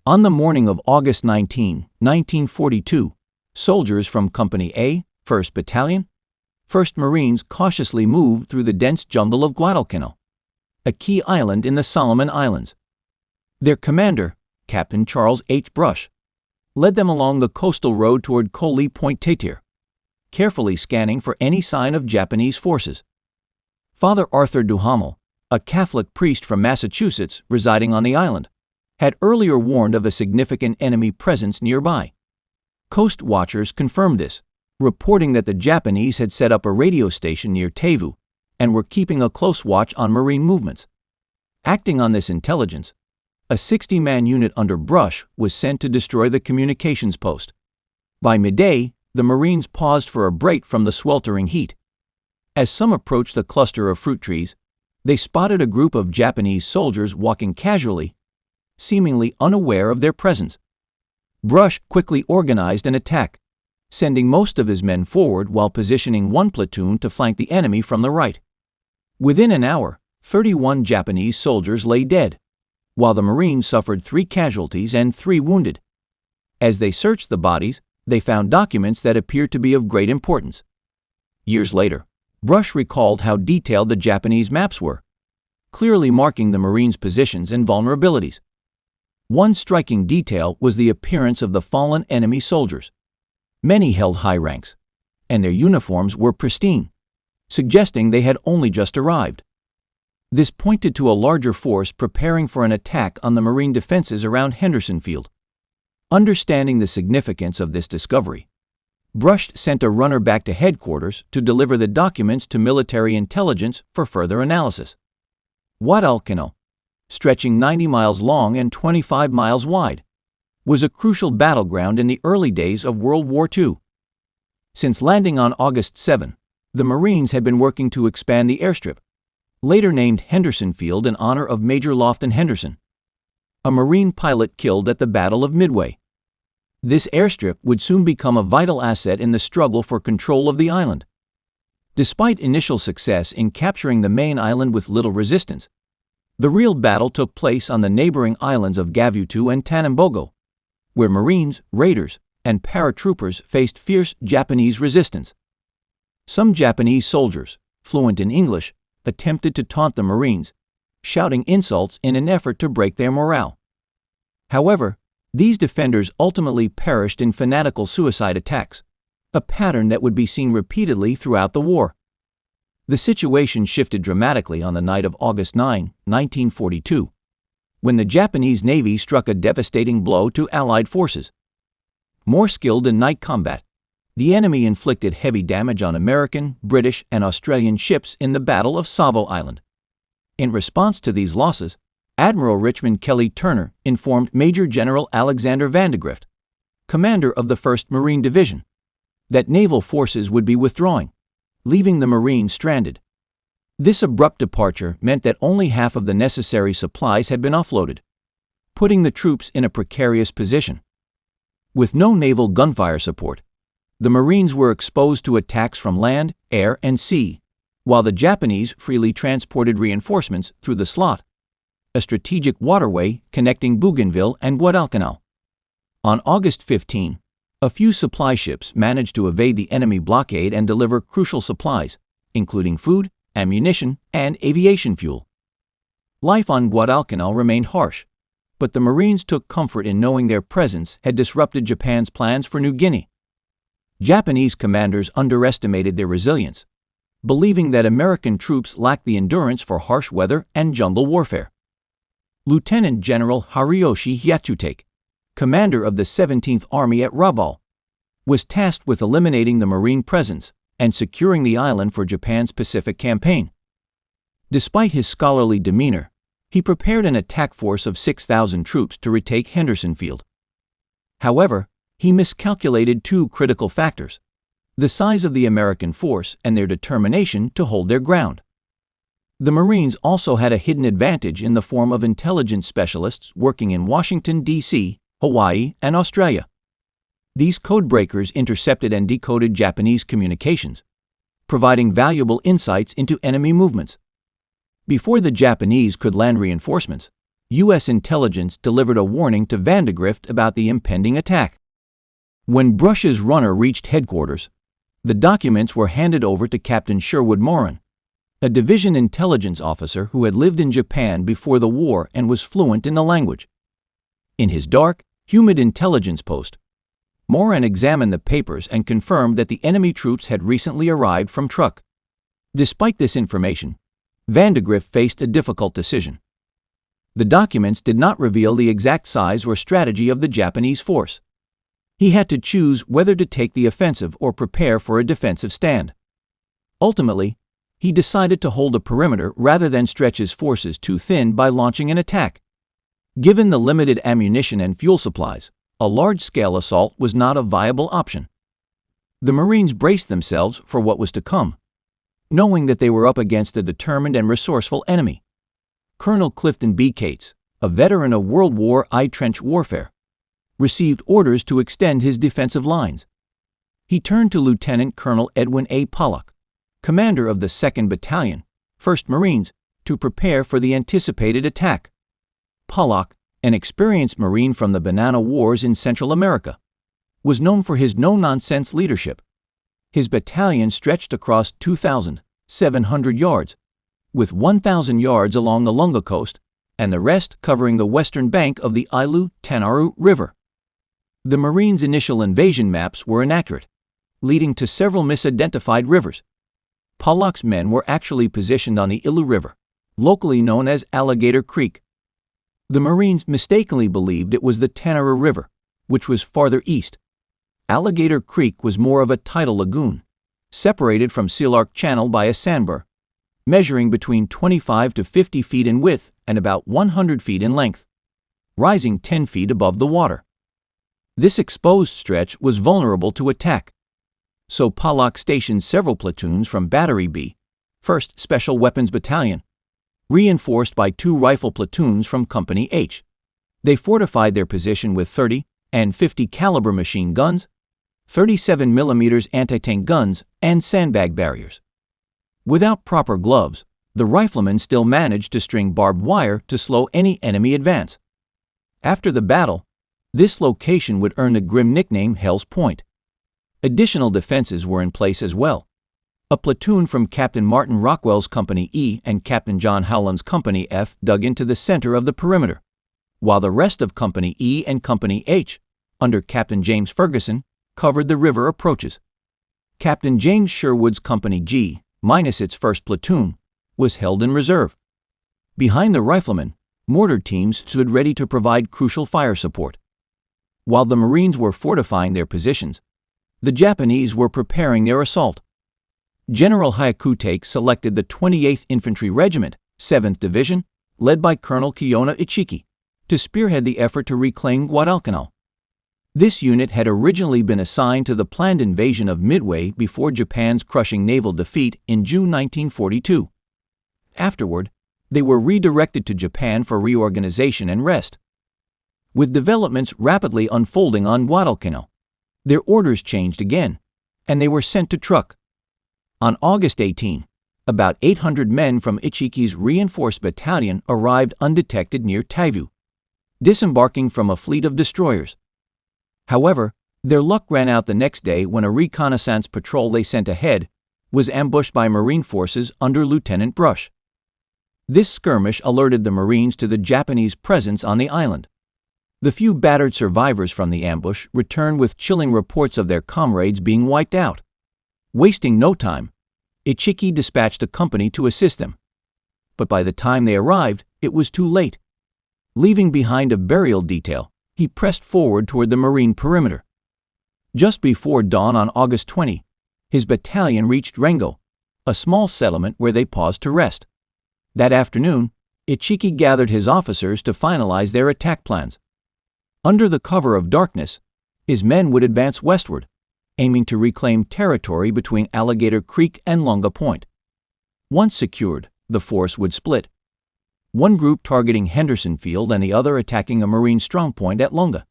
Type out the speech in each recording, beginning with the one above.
On the morning of August 19, 1942, soldiers from Company A, 1st Battalion, 1st Marines cautiously moved through the dense jungle of Guadalcanal, a key island in the Solomon Islands. Their commander, Captain Charles H. Brush, led them along the coastal road toward Coley Point Tatir, carefully scanning for any sign of Japanese forces. Father Arthur Duhamel, a Catholic priest from Massachusetts residing on the island, had earlier warned of a significant enemy presence nearby. Coast watchers confirmed this, reporting that the Japanese had set up a radio station near Tevu and were keeping a close watch on Marine movements. Acting on this intelligence, a 60-man unit under Brush was sent to destroy the communications post. By midday, the Marines paused for a break from the sweltering heat. As some approached the cluster of fruit trees, they spotted a group of Japanese soldiers walking casually, seemingly unaware of their presence. Brush quickly organized an attack, sending most of his men forward while positioning one platoon to flank the enemy from the right. Within an hour, 31 Japanese soldiers lay dead, while the Marines suffered 3 casualties and 3 wounded. As they searched the bodies, they found documents that appeared to be of great importance. Years later, Brush recalled how detailed the Japanese maps were, clearly marking the Marines' positions and vulnerabilities. One striking detail was the appearance of the fallen enemy soldiers. Many held high ranks, and their uniforms were pristine, suggesting they had only just arrived. This pointed to a larger force preparing for an attack on the Marine defenses around Henderson Field. Understanding the significance of this discovery, Brush sent a runner back to headquarters to deliver the documents to military intelligence for further analysis. Guadalcanal, stretching 90 miles long and 25 miles wide, was a crucial battleground in the early days of World War II. Since landing on August 7, the Marines had been working to expand the airstrip, later named Henderson Field in honor of Major Lofton Henderson, a Marine pilot killed at the Battle of Midway. This airstrip would soon become a vital asset in the struggle for control of the island. Despite initial success in capturing the main island with little resistance, the real battle took place on the neighboring islands of Gavutu and Tanambogo, where Marines, raiders, and paratroopers faced fierce Japanese resistance. Some Japanese soldiers, fluent in English, attempted to taunt the Marines, shouting insults in an effort to break their morale. However, these defenders ultimately perished in fanatical suicide attacks, a pattern that would be seen repeatedly throughout the war. The situation shifted dramatically on the night of August 9, 1942, when the Japanese Navy struck a devastating blow to Allied forces. More skilled in night combat, the enemy inflicted heavy damage on American, British, and Australian ships in the Battle of Savo Island. In response to these losses, Admiral Richmond Kelly Turner informed Major General Alexander Vandegrift, commander of the 1st Marine Division, that naval forces would be withdrawing, leaving the Marines stranded. This abrupt departure meant that only half of the necessary supplies had been offloaded, putting the troops in a precarious position. With no naval gunfire support, the Marines were exposed to attacks from land, air, and sea, while the Japanese freely transported reinforcements through the slot, a strategic waterway connecting Bougainville and Guadalcanal. On August 15, a few supply ships managed to evade the enemy blockade and deliver crucial supplies, including food, ammunition, and aviation fuel. Life on Guadalcanal remained harsh, but the Marines took comfort in knowing their presence had disrupted Japan's plans for New Guinea. Japanese commanders underestimated their resilience, believing that American troops lacked the endurance for harsh weather and jungle warfare. Lieutenant General Hariyoshi Yachutake, commander of the 17th Army at Rabaul, was tasked with eliminating the Marine presence and securing the island for Japan's Pacific campaign. Despite his scholarly demeanor, he prepared an attack force of 6,000 troops to retake Henderson Field. However, he miscalculated 2 critical factors: the size of the American force and their determination to hold their ground. The Marines also had a hidden advantage in the form of intelligence specialists working in Washington, D.C., Hawaii, and Australia. These codebreakers intercepted and decoded Japanese communications, providing valuable insights into enemy movements. Before the Japanese could land reinforcements, U.S. intelligence delivered a warning to Vandegrift about the impending attack. When Brush's runner reached headquarters, the documents were handed over to Captain Sherwood Moran, a division intelligence officer who had lived in Japan before the war and was fluent in the language. In his dark, humid intelligence post, Moran examined the papers and confirmed that the enemy troops had recently arrived from Truk. Despite this information, Vandegrift faced a difficult decision. The documents did not reveal the exact size or strategy of the Japanese force. He had to choose whether to take the offensive or prepare for a defensive stand. Ultimately, he decided to hold a perimeter rather than stretch his forces too thin by launching an attack. Given the limited ammunition and fuel supplies, a large-scale assault was not a viable option. The Marines braced themselves for what was to come, knowing that they were up against a determined and resourceful enemy. Colonel Clifton B. Cates, a veteran of World War I trench warfare, received orders to extend his defensive lines. He turned to Lieutenant Colonel Edwin A. Pollock, commander of the 2nd Battalion, 1st Marines, to prepare for the anticipated attack. Pollock, an experienced Marine from the Banana Wars in Central America, was known for his no-nonsense leadership. His battalion stretched across 2,700 yards, with 1,000 yards along the Lunga coast and the rest covering the western bank of the Tenaru River. The Marines' initial invasion maps were inaccurate, leading to several misidentified rivers. Pollock's men were actually positioned on the Ilu River, locally known as Alligator Creek. The Marines mistakenly believed it was the Tenaru River, which was farther east. Alligator Creek was more of a tidal lagoon, separated from Sealark Channel by a sandbar, measuring between 25 to 50 feet in width and about 100 feet in length, rising 10 feet above the water. This exposed stretch was vulnerable to attack, so Pollock stationed several platoons from Battery B, 1st Special Weapons Battalion, reinforced by 2 rifle platoons from Company H. They fortified their position with 30 and 50 caliber machine guns, 37 mm anti-tank guns, and sandbag barriers. Without proper gloves, the riflemen still managed to string barbed wire to slow any enemy advance. After the battle, this location would earn the grim nickname Hell's Point. Additional defenses were in place as well. A platoon from Captain Martin Rockwell's Company E and Captain John Howland's Company F dug into the center of the perimeter, while the rest of Company E and Company H, under Captain James Ferguson, covered the river approaches. Captain James Sherwood's Company G, minus its 1st platoon, was held in reserve. Behind the riflemen, mortar teams stood ready to provide crucial fire support. While the Marines were fortifying their positions, the Japanese were preparing their assault. General Hyakutake selected the 28th Infantry Regiment, 7th Division, led by Colonel Kiyona Ichiki, to spearhead the effort to reclaim Guadalcanal. This unit had originally been assigned to the planned invasion of Midway before Japan's crushing naval defeat in June 1942. Afterward, they were redirected to Japan for reorganization and rest. With developments rapidly unfolding on Guadalcanal, their orders changed again, and they were sent to Truk. On August 18, about 800 men from Ichiki's reinforced battalion arrived undetected near Taivu, disembarking from a fleet of destroyers. However, their luck ran out the next day when a reconnaissance patrol they sent ahead was ambushed by Marine forces under Lieutenant Brush. This skirmish alerted the Marines to the Japanese presence on the island. The few battered survivors from the ambush returned with chilling reports of their comrades being wiped out. Wasting no time, Ichiki dispatched a company to assist them. But by the time they arrived, it was too late. Leaving behind a burial detail, he pressed forward toward the Marine perimeter. Just before dawn on August 20, his battalion reached Rengo, a small settlement where they paused to rest. That afternoon, Ichiki gathered his officers to finalize their attack plans. Under the cover of darkness, his men would advance westward, aiming to reclaim territory between Alligator Creek and Lunga Point. Once secured, the force would split, one group targeting Henderson Field and the other attacking a Marine strongpoint at Lunga.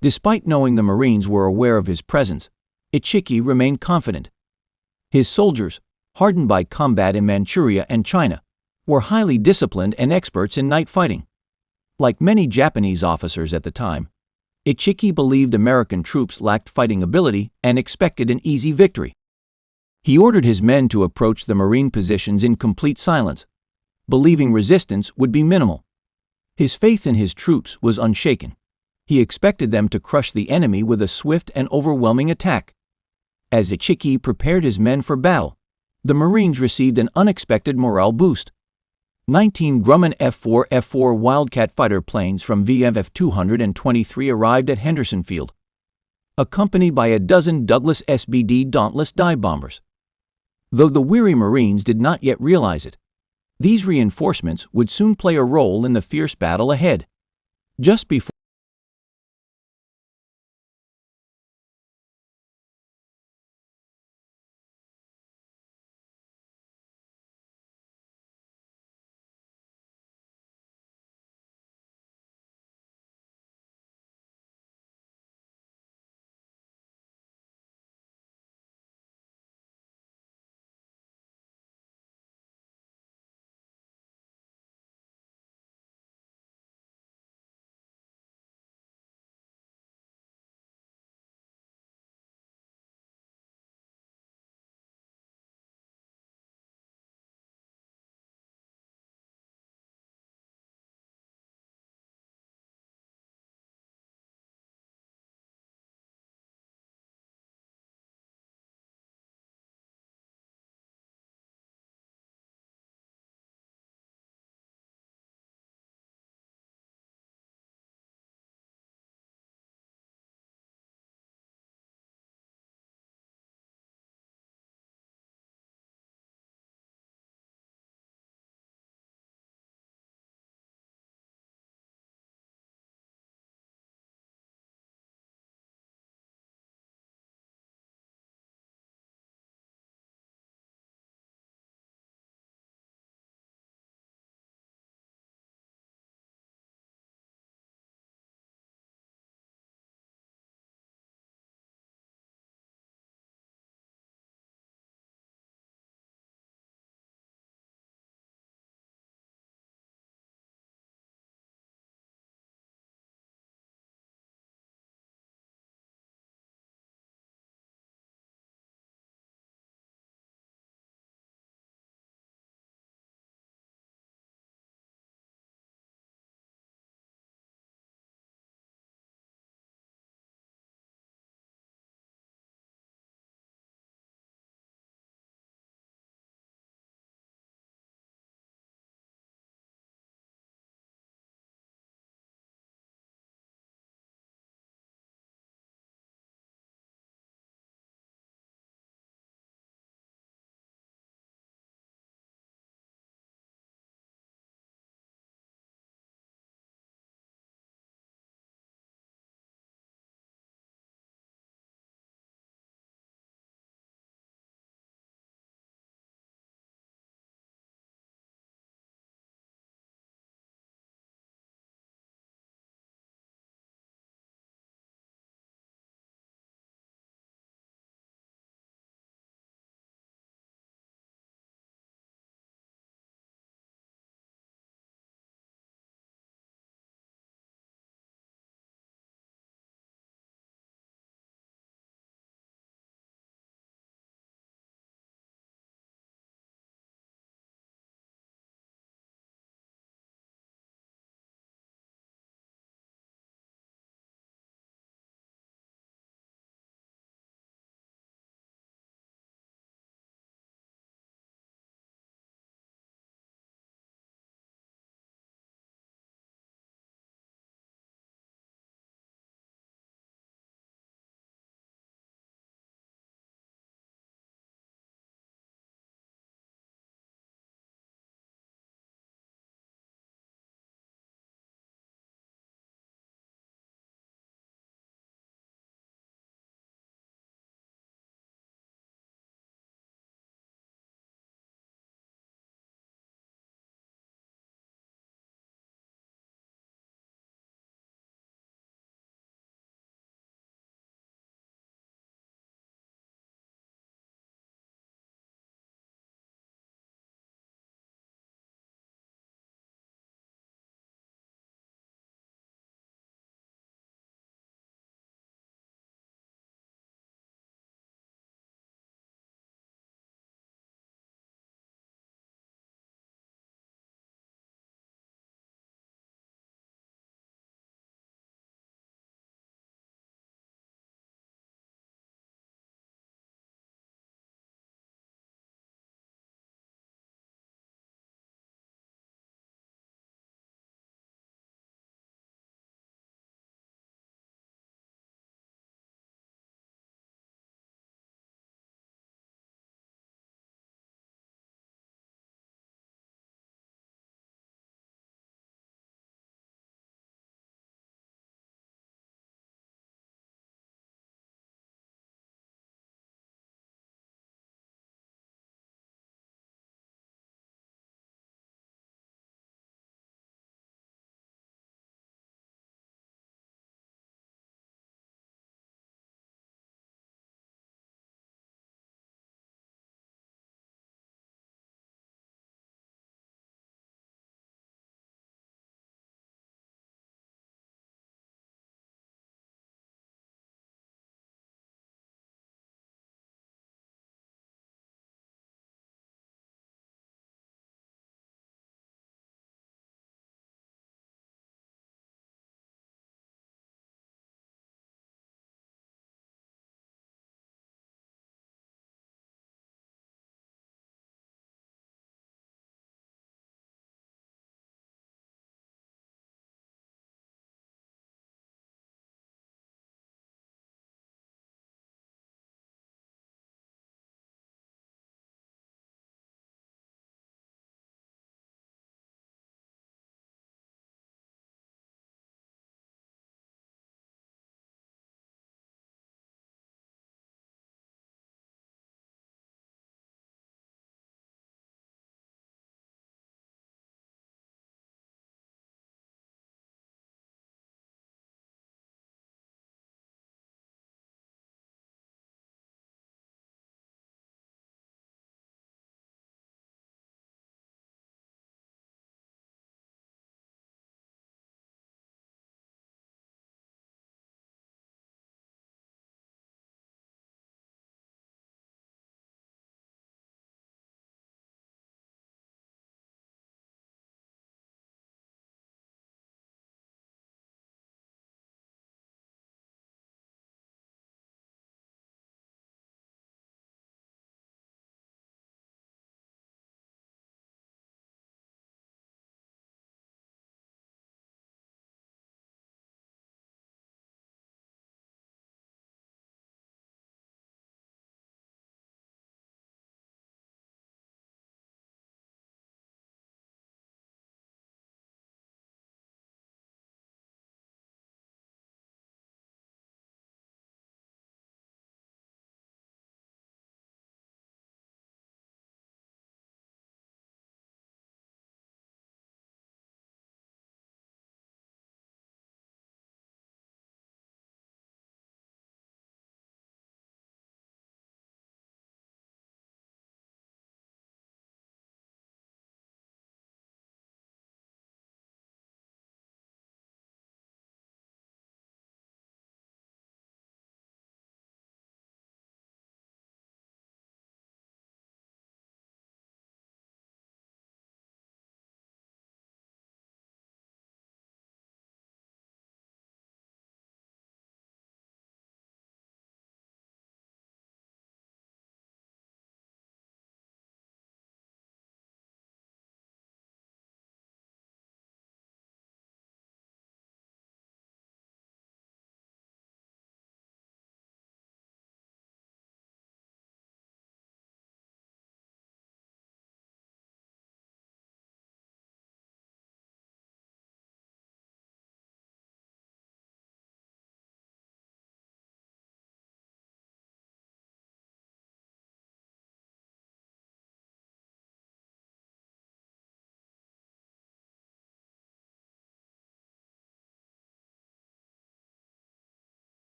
Despite knowing the Marines were aware of his presence, Ichiki remained confident. His soldiers, hardened by combat in Manchuria and China, were highly disciplined and experts in night fighting. Like many Japanese officers at the time, Ichiki believed American troops lacked fighting ability and expected an easy victory. He ordered his men to approach the Marine positions in complete silence, believing resistance would be minimal. His faith in his troops was unshaken. He expected them to crush the enemy with a swift and overwhelming attack. As Ichiki prepared his men for battle, the Marines received an unexpected morale boost. 19 Grumman F-4 Wildcat fighter planes from VMF 223 arrived at Henderson Field, accompanied by a dozen Douglas SBD Dauntless dive bombers. Though the weary Marines did not yet realize it, these reinforcements would soon play a role in the fierce battle ahead. Just before